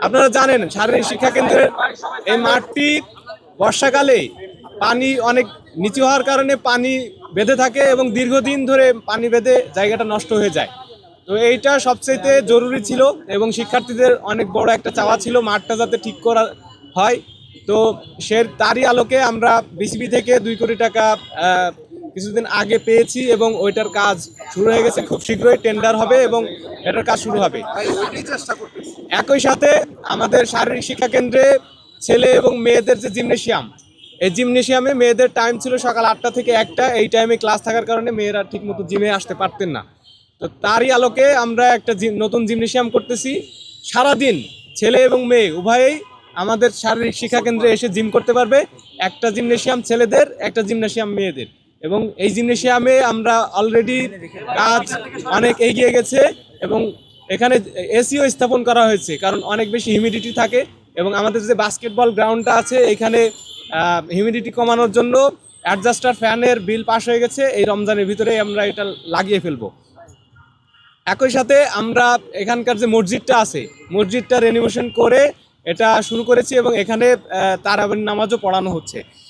আপনারা জানেন শারীরিক শিক্ষা কেন্দ্রের এই মাঠটি বর্ষাকালে পানি অনেক নিচু হওয়ার কারণে পানি বেঁধে থাকে এবং দীর্ঘদিন ধরে পানি বেঁধে জায়গাটা নষ্ট হয়ে যায়। তো এইটা সবচেয়ে জরুরি ছিল এবং শিক্ষার্থীদের অনেক বড় একটা চাওয়া ছিল মাঠটা যাতে ঠিক করা হয়। তো তারই আলোকে আমরা বিসিবি থেকে 2 কোটি টাকা কিছুদিন আগে পেয়েছি এবং ওইটার কাজ শুরু হয়ে গেছে। খুব শীঘ্রই টেন্ডার হবে এবং এটার কাজ শুরু হবে। একই সাথে আমাদের শারীরিক শিক্ষা কেন্দ্রে ছেলে এবং মেয়েদের যে জিমনেশিয়াম, এই জিমনেশিয়ামে মেয়েদের টাইম ছিল সকাল 8টা থেকে 1টা। এই টাইমে ক্লাস থাকার কারণে মেয়েরা ঠিকমতো জিমে আসতে পারতেন না। তো তারই আলোকে আমরা একটা নতুন জিমনেশিয়াম করতেছি। সারাদিন ছেলে এবং মেয়ে উভয়েই আমাদের শারীরিক শিক্ষা কেন্দ্রে এসে জিম করতে পারবে। একটা জিমনেশিয়াম ছেলেদের, একটা জিমনেশিয়াম মেয়েদের। এবং এই জিমনেশিয়ামে আমরা অলরেডি কাজ অনেক এগিয়ে গেছে এবং এখানে এসিও স্থাপন করা হয়েছে, কারণ অনেক বেশি হিউমিডিটি থাকে। এবং আমাদের যে বাস্কেটবল গ্রাউন্ডটা আছে এখানে হিউমিডিটি কমানোর জন্য অ্যাডজাস্টার ফ্যানের বিল পাস হয়ে গেছে। এই রমজানের ভিতরেই আমরা এটা লাগিয়ে ফেলবো। একই সাথে আমরা এখানকার যে মসজিদটা আছে, মসজিদটা রেনোভেশন করে এটা শুরু করেছি এবং এখানে তারাবির নামাজও পড়ানো হচ্ছে।